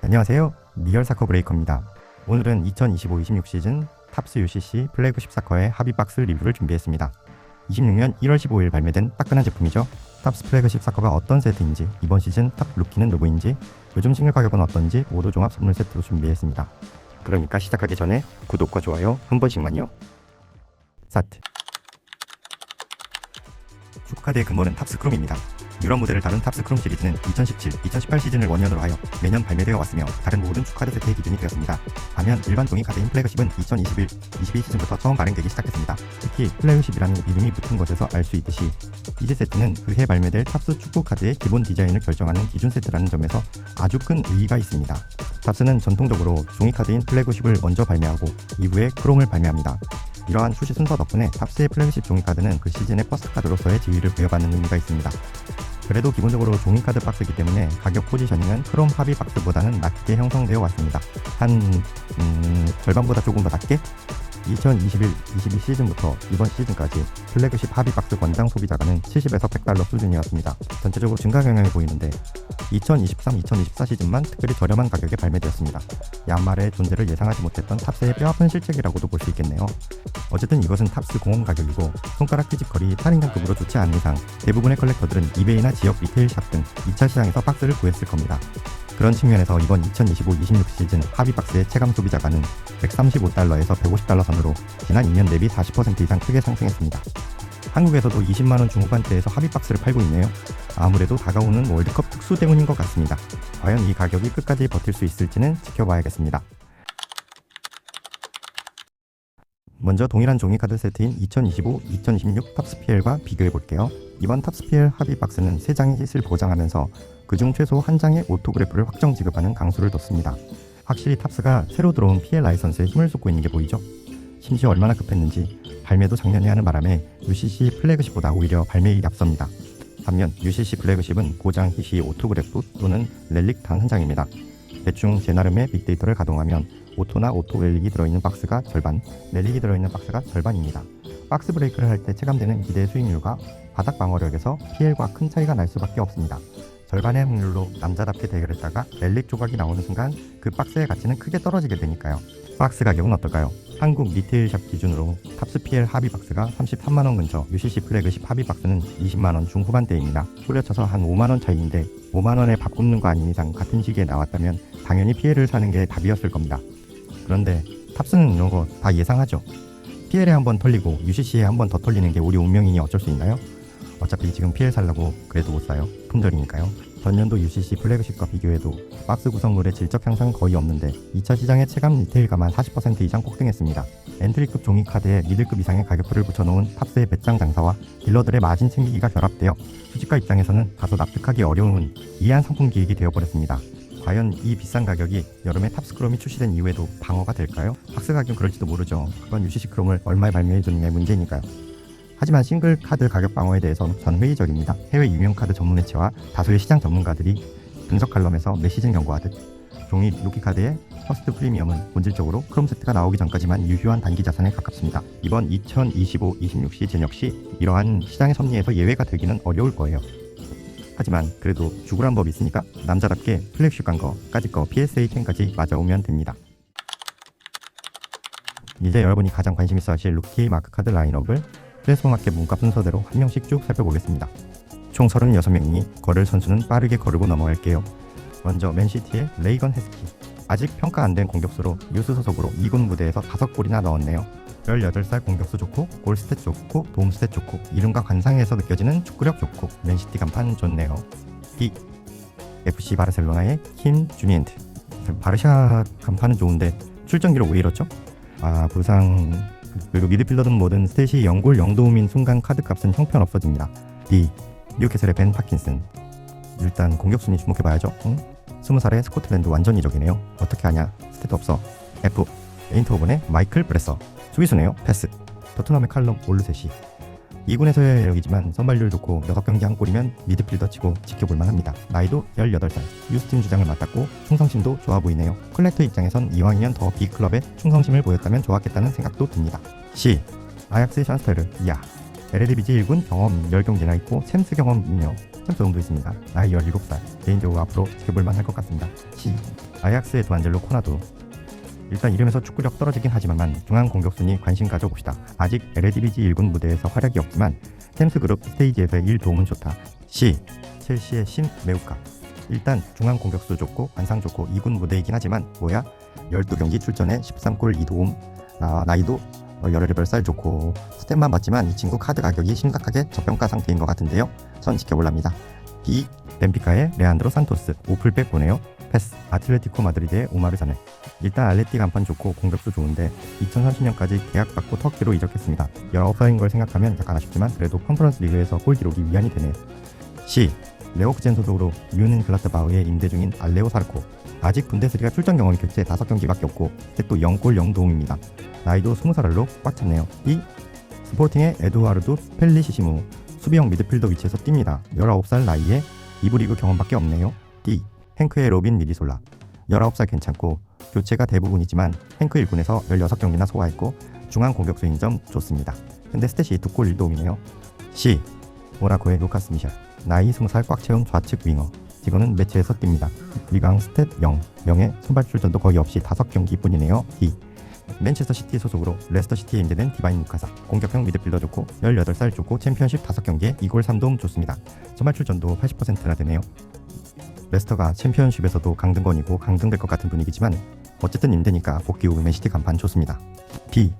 안녕하세요. 리얼 사커 브레이커입니다. 오늘은 2025-26 시즌 탑스 UCC 플래그십 사커의 합의박스 리뷰를 준비했습니다. 26년 1월 15일 발매된 따끈한 제품이죠. 탑스 플래그십 사커가 어떤 세트인지, 이번 시즌 탑 루키는 누구인지, 요즘 싱글 가격은 어떤지 모두 종합 선물 세트로 준비했습니다. 그러니까 시작하기 전에 구독과 좋아요 한 번씩만요. 스타트. 축구카드의 근본은 탑스 크롬입니다. 유럽 무대를 다룬 탑스 크롬 시리즈는 2017-2018 시즌을 원년으로 하여 매년 발매되어 왔으며 다른 모든 축구카드 세트의 기준이 되었습니다. 반면 일반 종이 카드인 플래그십은 2021-22 시즌부터 처음 발행되기 시작했습니다. 특히 플래그십이라는 이름이 붙은 것에서 알 수 있듯이 이제 세트는 그해 발매될 탑스 축구 카드의 기본 디자인을 결정하는 기준 세트라는 점에서 아주 큰 의의가 있습니다. 탑스는 전통적으로 종이 카드인 플래그십을 먼저 발매하고 이후에 크롬을 발매합니다. 이러한 출시 순서 덕분에 탑스의 플래그십 종이카드는 그 시즌의 퍼스트 카드로서의 지위를 부여받는 의미가 있습니다. 그래도 기본적으로 종이카드 박스이기 때문에 가격 포지셔닝은 크롬 합의 박스보다는 낮게 형성되어 왔습니다. 한 절반보다 조금 더 낮게? 2021-22 시즌부터 이번 시즌까지 플래그십 합의 박스 권장 소비자가는 70에서 $100 수준이었습니다. 전체적으로 증가 경향이 보이는데 2023-2024 시즌만 특별히 저렴한 가격에 발매되었습니다. 양말의 존재를 예상하지 못했던 탑스의 뼈아픈 실책이라고도 볼 수 있겠네요. 어쨌든 이것은 탑스 공홈 가격이고 손가락 피지컬이 탈인간급으로 좋지 않은 이상 대부분의 컬렉터들은 이베이나 지역 리테일샵 등 2차 시장에서 박스를 구했을 겁니다. 그런 측면에서 이번 2025-26 시즌 합의박스의 체감 소비자가는 $135에서 $150 선으로 지난 2년 대비 40% 이상 크게 상승했습니다. 한국에서도 20만원 중후반대에서 합의박스를 팔고 있네요. 아무래도 다가오는 월드컵 특수 때문인 것 같습니다. 과연 이 가격이 끝까지 버틸 수 있을지는 지켜봐야겠습니다. 먼저 동일한 종이카드 세트인 2025-2026 탑스PL과 비교해볼게요. 이번 탑스PL 합의박스는 3장의 힛을 보장하면서 그중 최소 1장의 오토그래프를 확정 지급하는 강수를 뒀습니다. 확실히 탑스가 새로 들어온 PL 라이선스에 힘을 쏟고 있는 게 보이죠? 심지어 얼마나 급했는지 발매도 작년에 하는 바람에 UCC 플래그십보다 오히려 발매일이 앞섭니다. 반면 UCC 플래그십은 고장 힛이 오토그래프 또는 렐릭 단 1장입니다. 대충 제 나름의 빅데이터를 가동하면 오토나 오토 렐릭이 들어있는 박스가 절반, 렐릭이 들어있는 박스가 절반입니다. 박스 브레이크를 할 때 체감되는 기대 수익률과 바닥 방어력에서 PL과 큰 차이가 날 수밖에 없습니다. 절반의 확률로 남자답게 대결했다가 렐릭 조각이 나오는 순간 그 박스의 가치는 크게 떨어지게 되니까요. 박스 가격은 어떨까요? 한국 리테일샵 기준으로 탑스 PL 합의 박스가 33만원 근처, UCC 플래그십 합의 박스는 20만원 중후반대입니다. 뿌려쳐서 한 5만원 차이인데 5만원에 밥 굽는 거 아닌 이상 같은 시기에 나왔다면 당연히 PL을 사는 게 답이었을 겁니다. 그런데 탑스는 이런 거 다 예상하죠. PL에 한번 털리고 UCC에 한번 더 털리는 게 우리 운명이니 어쩔 수 있나요? 어차피 지금 PL 살라고 그래도 못 사요. 품절이니까요. 전년도 UCC 플래그십과 비교해도 박스 구성물의 질적 향상은 거의 없는데 2차 시장의 체감 리테일가만 40% 이상 폭등했습니다. 엔트리급 종이카드에 미들급 이상의 가격표를 붙여놓은 탑스의 배짱 장사와 딜러들의 마진 챙기기가 결합되어 수집가 입장에서는 다소 납득하기 어려운 이해한 상품 기획이 되어버렸습니다. 과연 이 비싼 가격이 여름에 탑스 크롬이 출시된 이후에도 방어가 될까요? 박스 가격은 그럴지도 모르죠. 그건 UCC 크롬을 얼마에 발매해주느냐의 문제니까요. 하지만 싱글 카드 가격 방어에 대해서는 저는 회의적입니다. 해외 유명 카드 전문 매체와 다수의 시장 전문가들이 분석 칼럼에서 매 시즌 경고하듯 종이 루키 카드의 퍼스트 프리미엄은 본질적으로 크롬 세트가 나오기 전까지만 유효한 단기 자산에 가깝습니다. 이번 2025-26 시즌 역시 이러한 시장의 섭리에서 예외가 되기는 어려울 거예요. 하지만 그래도 죽으란 법이 있으니까 남자답게 플래그십 간 거, 까짓 거 PSA 10까지 맞아오면 됩니다. 이제 여러분이 가장 관심 있어 하실 루키 마크카드 라인업을 플래스마켓 문값 순서대로 한 명씩 쭉 살펴보겠습니다. 총 36명이니 걸을 선수는 빠르게 거르고 넘어갈게요. 먼저 맨시티의 레이건 헤스키. 아직 평가 안 된 공격수로 유스 소속으로 2군 무대에서 5골이나 넣었네요. 18살 공격수 좋고 골 스탯 좋고 도움 스탯 좋고 이름과 관상에서 느껴지는 축구력 좋고 맨시티 간판 좋네요. B. FC 바르셀로나의 킴 주니엔트. 바르샤 간판은 좋은데 출전 기록 왜 이렇죠? 부상 그리고 미드필더든 뭐든 스탯이 0골 0도움인 순간 카드값은 형편없어집니다. D. 뉴캐슬의 벤 파킨슨. 일단 공격순위 주목해봐야죠. 20살의 스코틀랜드 완전 이적이네요. 어떻게 하냐? 스탯도 없어. F. 에인트호븐의 마이클 브레서. 수비수네요. 패스. 토트넘의 칼럼 올르셋이. 2군에서의 이력이지만 선발률 좋고 6경기 한 골이면 미드필더 치고 지켜볼만 합니다. 나이도 18살. 유스팀 주장을 맡았고 충성심도 좋아 보이네요. 컬렉터 입장에선 이왕이면 더 B클럽에 충성심을 보였다면 좋았겠다는 생각도 듭니다. C. 아약스 샨스테르. 이야. LLDBG 1군 경험 10경기나 있고 챔스 경험이며 챔스홈도 있습니다. 나이 17살. 개인적으로 앞으로 지켜볼만 할 것 같습니다. C. 아약스의 두안젤로 코나도. 일단 이름에서 축구력 떨어지긴 하지만 중앙 공격순위 관심 가져봅시다. 아직 LADBG 1군 무대에서 활약이 없지만 템스 그룹 스테이지에서의 일 도움은 좋다. C. 첼시의 신 메우카. 일단 중앙 공격수 좋고 관상 좋고 2군 무대이긴 하지만 12경기 출전에 13골 2도움. 나이도 18살 좋고 스탯만 봤지만 이 친구 카드 가격이 심각하게 저평가 상태인 것 같은데요. 전 지켜볼랍니다. B. 벤피카의 레안드로 산토스. 오플백 보네요. 패스. 아틀레티코 마드리드의 오마르 자네. 일단 알레티 간판 좋고 공격수 좋은데 2030년까지 계약받고 터키로 이적했습니다. 19살인 걸 생각하면 약간 아쉽지만 그래도 컨퍼런스 리그에서 골 기록이 위안이 되네요. C. 레워쿠젠 소속으로 유는 글라트바흐에 임대 중인 알레오 사르코. 아직 분데스리가 출전 경험이 교체 5경기밖에 없고 또 0골 0도움입니다. 나이도 20살로 꽉 찼네요. D. 스포팅의 에두아르도 펠리시시무. 수비형 미드필더 위치에서 뜁니다. 19살 나이에 2부 리그 경험밖에 없네요. D. 행크의 로빈 미리솔라. 19살 괜찮고 교체가 대부분이지만 행크 1군에서 16경기나 소화했고 중앙 공격수인 점 좋습니다. 근데 스탯이 2골 1도움이네요. C. 모나코의 루카스 미셸. 나이 20살 꽉 채운 좌측 윙어. 지금은 매체에서 뜁니다. 리강 스탯 0. 명예 선발 출전도 거의 없이 5경기 뿐이네요. D. 맨체스터 시티 소속으로 레스터 시티에 임대된 디바인 루카사. 공격형 미드필더 좋고 18살 좋고 챔피언십 5경기에 2골 3도움 좋습니다. 선발 출전도 80%나 되네요. 레스터가 챔피언십에서도 강등권이고 강등될 것 같은 분위기지만 어쨌든 임대니까 복귀 후 맨시티 간판 좋습니다. B.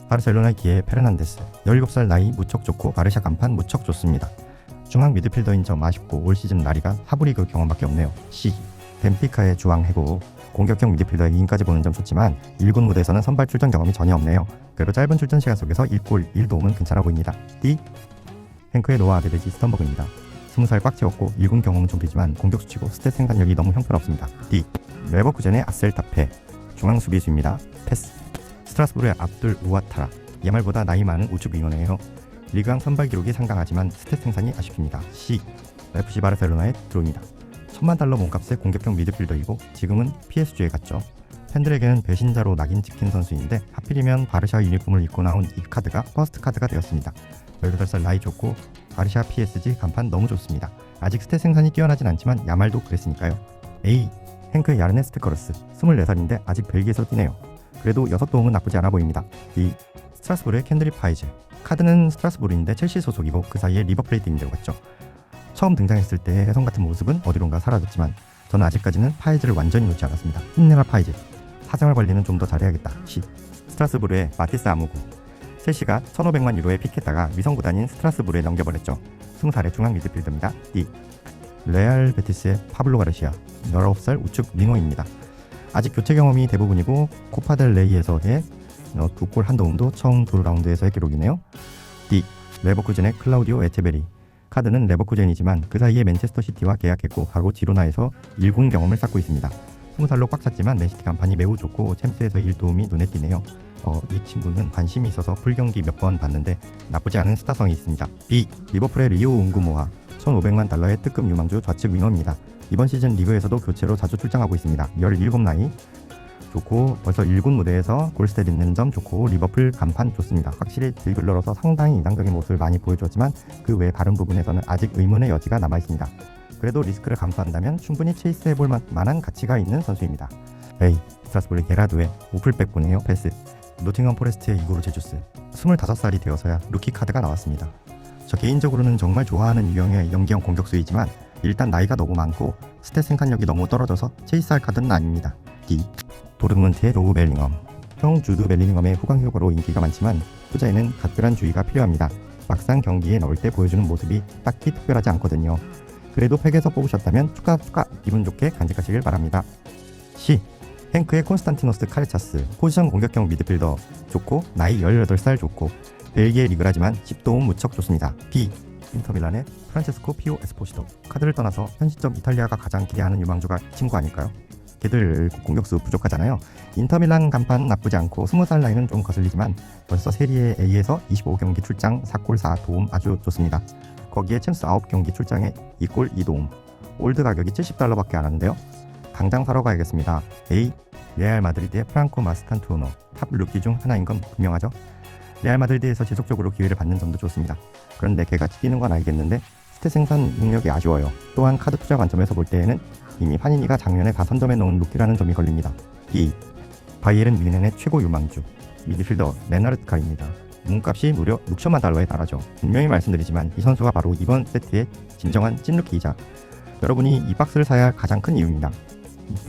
바르셀로나의 기에 페르난데스. 17살 나이 무척 좋고 바르샤 간판 무척 좋습니다. 중앙 미드필더인 점 아쉽고 올 시즌 나리가 하브리그 경험밖에 없네요. C. 벤피카의 주앙 해고. 공격형 미드필더의 2인까지 보는 점 좋지만 1군 무대에서는 선발 출전 경험이 전혀 없네요. 그래도 짧은 출전 시간 속에서 1골 1도움은 괜찮아 보입니다. D. 행크의 노아 아데베지 스턴버그입니다. 20살 꽉 채웠고 1군 경험은 좀 되지만 공격수치고 스탯 생산력이 너무 형편없습니다. D. 레버쿠젠의 아셀 타페. 중앙 수비수입니다. 패스. 스트라스부르의 압둘 우아타라. 야말보다 나이 많은 우측 윙어네요. 리그왕 선발 기록이 상당하지만 스탯 생산이 아쉽습니다. C. FC 바르셀로나의 드로입니다. $10,000 몸값의 공격형 미드필더이고 지금은 PSG에 갔죠. 팬들에게는 배신자로 낙인 찍힌 선수인데 하필이면 바르샤 유니폼을 입고 나온 이 카드가 퍼스트 카드가 되었습니다. 18살 나이 좋고 바르샤 PSG 간판 너무 좋습니다. 아직 스탯 생산이 뛰어나진 않지만 야말도 그랬으니까요. A. 행크의 야르네스트 커러스. 24살인데 아직 벨기에에서 뛰네요. 그래도 6도움은 나쁘지 않아 보입니다. B. 스트라스부르의 캔드릭 파이즈. 카드는 스트라스부르인데 첼시 소속이고 그 사이에 리버플레이트 임대로 갔죠. 처음 등장했을 때의 혜성 같은 모습은 어디론가 사라졌지만 저는 아직까지는 파이즈를 완전히 놓지 않았습니다. 힘내라 파이즈. 사생활 관리는 좀 더 잘해야겠다. C. 스트라스부르의 마티스 아무구. 첼시가 1,500만 유로에 픽했다가 위성구단인 스트라스부르에 넘겨버렸죠. 20살의 중앙 미드필더입니다. D. 레알 베티스의 파블로 가르시아. 19살 우측 윙어입니다. 아직 교체 경험이 대부분이고 코파델 레이에서의 2골 1도움도 처음 2라운드에서의 기록이네요. D. 레버쿠젠의 클라우디오 에체베리. 카드는 레버쿠젠이지만 그 사이에 맨체스터 시티와 계약했고 바로 지로나에서 1군 경험을 쌓고 있습니다. 20살로 꽉 찼지만 맨시티 간판이 매우 좋고 챔스에서 1도움이 눈에 띄네요. 이 친구는 관심이 있어서 풀경기 몇 번 봤는데 나쁘지 않은 스타성이 있습니다. B. 리버풀의 리오 웅구모아. $1,500만 특급 유망주 좌측 윙어입니다. 이번 시즌 리그에서도 교체로 자주 출장하고 있습니다. 17 나이 좋고 벌써 1군 무대에서 골스탯 있는 점 좋고 리버풀 간판 좋습니다. 확실히 드리블러로서 상당히 인상적인 모습을 많이 보여주었지만 그 외 다른 부분에서는 아직 의문의 여지가 남아있습니다. 그래도 리스크를 감수한다면 충분히 체이스해볼 만한 가치가 있는 선수입니다. A. 스트라스부르 게라드의 오플백 보네요. 패스. 노팅엄 포레스트의 이고르 제주스. 25살이 되어서야 루키 카드가 나왔습니다. 저 개인적으로는 정말 좋아하는 유형의 연기형 공격수이지만 일단 나이가 너무 많고 스탯 생산력이 너무 떨어져서 체이스할 카드는 아닙니다. D. 도르트문트의 로우 벨링엄. 형 주드 벨링엄의 후광 효과로 인기가 많지만 투자에는 각별한 주의가 필요합니다. 막상 경기에 넣을 때 보여주는 모습이 딱히 특별하지 않거든요. 그래도 팩에서 뽑으셨다면 축하 기분 좋게 간직하시길 바랍니다. C. 행크의 콘스탄티노스 카르차스. 포지션 공격형 미드필더 좋고 나이 18살 좋고 벨기에 리그라지만 10도움 무척 좋습니다. B. 인터밀란의 프란체스코 피오 에스포시토. 카드를 떠나서 현 시점 이탈리아가 가장 기대하는 유망주가 이 친구 아닐까요? 걔들 공격수 부족하잖아요. 인터밀란 간판 나쁘지 않고 20살 나이는 좀 거슬리지만 벌써 세리에 A에서 25경기 출장 4골 4도움 아주 좋습니다. 거기에 챔스 9경기 출장에 2골 2도움. 올드 가격이 $70밖에 안 하는데요. 당장 사러 가야겠습니다. A. 레알 마드리드의 프랑코 마스탄투오노. 탑 루키 중 하나인 건 분명하죠. 레알 마드리드에서 지속적으로 기회를 받는 점도 좋습니다. 그런데 걔가 뛰는 건 알겠는데 스태 생산 능력이 아쉬워요. 또한 카드 투자 관점에서 볼 때에는 이미 파니니가 작년에 다 선점해 놓은 루키라는 점이 걸립니다. B. 바이에른 뮌헨의 최고 유망주 미드필더 레나르트 카입니다. 몸값이 무려 6천만 달러에 달하죠. 분명히 말씀드리지만 이 선수가 바로 이번 세트의 진정한 찐루키이자 여러분이 이 박스를 사야 할 가장 큰 이유입니다.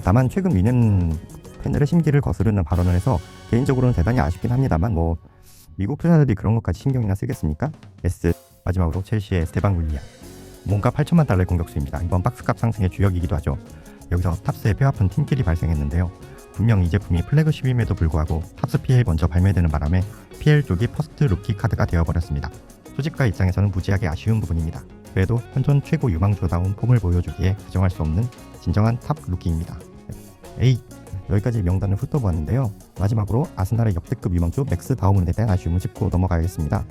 다만 최근 뮌헨 팬들의 심기를 거스르는 발언을 해서 개인적으로는 대단히 아쉽긴 합니다만 미국 투자자들이 그런 것까지 신경이나 쓰겠습니까? S. 마지막으로 첼시의 에스테방 윌리안 몸값 8천만 달러의 공격수입니다. 이번 박스값 상승의 주역이기도 하죠. 여기서 탑스의 뼈아픈 팀킬이 발생했는데요. 분명 이 제품이 플래그십임에도 불구하고 탑스 PL 먼저 발매되는 바람에 PL 쪽이 퍼스트 루키 카드가 되어버렸습니다. 소집가 입장에서는 무지하게 아쉬운 부분입니다. 그래도 현존 최고 유망주다운 폼을 보여주기에 부정할 수 없는 진정한 탑 루키입니다. A. 여기까지 명단을 훑어보았는데요. 마지막으로 아스날의 역대급 유망주 맥스 다우문에 대한 아쉬움을 짚고 넘어가겠습니다.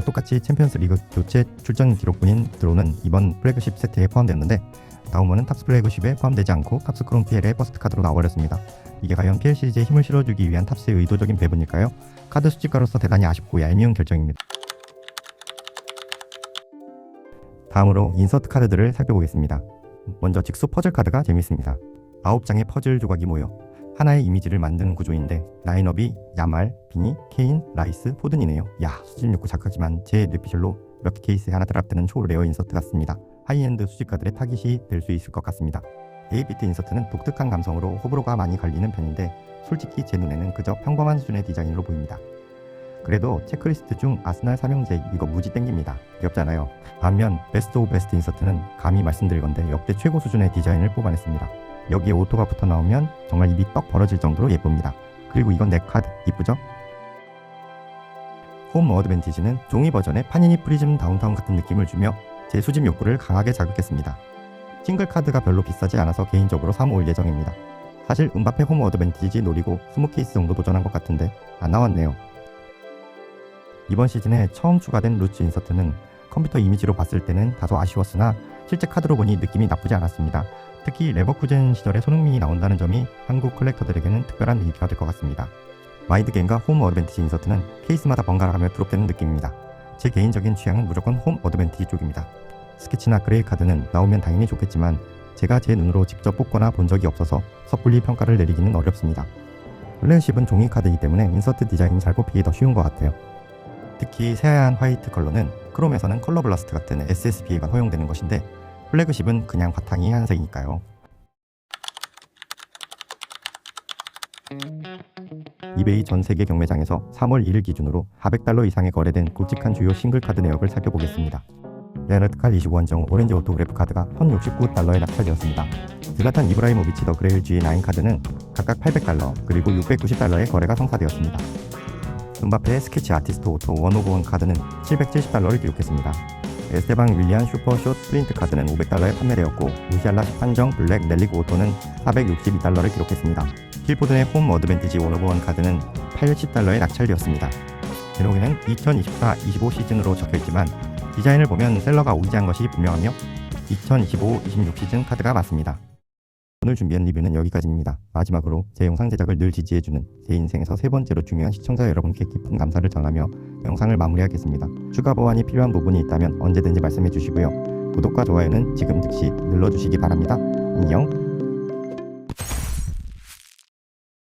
똑같이 챔피언스 리그 교체 출전 기록분인 드로는 이번 플래그십 세트에 포함되었는데 다우문은 탑스 플래그십에 포함되지 않고 탑스 크롬 PL의 버스트 카드로 나와버렸습니다. 이게 과연 PL 시리즈에 힘을 실어주기 위한 탑스의 의도적인 배분일까요? 카드 수집가로서 대단히 아쉽고 얄미운 결정입니다. 다음으로 인서트 카드들을 살펴보겠습니다. 먼저 직수 퍼즐 카드가 재밌습니다. 9장의 퍼즐 조각이 모여 하나의 이미지를 만드는 구조인데 라인업이 야말, 비니, 케인, 라이스, 포든이네요. 수집 욕구 작하지만 제 뇌피셜로 몇 개 케이스에 하나 드랍되는 초레어 인서트 같습니다. 하이엔드 수집가들의 타깃이 될 수 있을 것 같습니다. 에이비트 인서트는 독특한 감성으로 호불호가 많이 갈리는 편인데 솔직히 제 눈에는 그저 평범한 수준의 디자인으로 보입니다. 그래도 체크리스트 중 아스날 삼형제 이거 무지 땡깁니다. 귀엽잖아요. 반면 베스트 오브 베스트 인서트는 감히 말씀드릴 건데 역대 최고 수준의 디자인을 뽑아냈습니다. 여기에 오토가 붙어 나오면 정말 입이 떡 벌어질 정도로 예쁩니다. 그리고 이건 내 카드 이쁘죠? 홈 어드밴티지는 종이 버전의 파니니 프리즘 다운타운 같은 느낌을 주며 제 수집 욕구를 강하게 자극했습니다. 싱글 카드가 별로 비싸지 않아서 개인적으로 사모을 예정입니다. 사실 음바페 홈 어드밴티지 노리고 20케이스 정도 도전한 것 같은데 안 나왔네요. 이번 시즌에 처음 추가된 루츠 인서트는 컴퓨터 이미지로 봤을 때는 다소 아쉬웠으나 실제 카드로 보니 느낌이 나쁘지 않았습니다. 특히 레버쿠젠 시절에 손흥민이 나온다는 점이 한국 컬렉터들에게는 특별한 의미가 될 것 같습니다. 마인드게임과 홈 어드밴티지 인서트는 케이스마다 번갈아가며 드롭되는 느낌입니다. 제 개인적인 취향은 무조건 홈 어드밴티지 쪽입니다. 스케치나 그레이 카드는 나오면 당연히 좋겠지만 제가 제 눈으로 직접 뽑거나 본 적이 없어서 섣불리 평가를 내리기는 어렵습니다. 플래그십은 종이 카드이기 때문에 인서트 디자인이 잘 뽑히기 더 쉬운 것 같아요. 특히 새하얀 화이트 컬러는 크롬에서는 컬러 블라스트 같은 SSPA가 허용되는 것인데 플래그십은 그냥 바탕이 하얀색이니까요. 이베이 전 세계 경매장에서 3월 1일 기준으로 $400 이상에 거래된 굵직한 주요 싱글 카드 내역을 살펴보겠습니다. 레너드 칼 25원정 오렌지 오토그래프 카드가 $1,069에 낙찰되었습니다. 질라탄 이브라이모비치 더 그레일 G9 카드는 각각 $800 그리고 $690에 거래가 성사되었습니다. 음바페의 스케치 아티스트 오토 1/1 카드는 $770를 기록했습니다. 에스테방 윌리안 슈퍼숏 프린트 카드는 $500에 판매되었고 무시알라 한정 블랙 넬리그 오토는 $462를 기록했습니다. 킬포든의 홈 어드밴티지 1/1 카드는 $80에 낙찰되었습니다. 제목에는 2024-25 시즌으로 적혀있지만 디자인을 보면 셀러가 오기지한 것이 분명하며 2025-26 시즌 카드가 맞습니다. 오늘 준비한 리뷰는 여기까지입니다. 마지막으로 제 영상 제작을 늘 지지해주는 제 인생에서 세 번째로 중요한 시청자 여러분께 깊은 감사를 전하며 영상을 마무리하겠습니다. 추가 보완이 필요한 부분이 있다면 언제든지 말씀해 주시고요. 구독과 좋아요는 지금 즉시 눌러주시기 바랍니다. 안녕.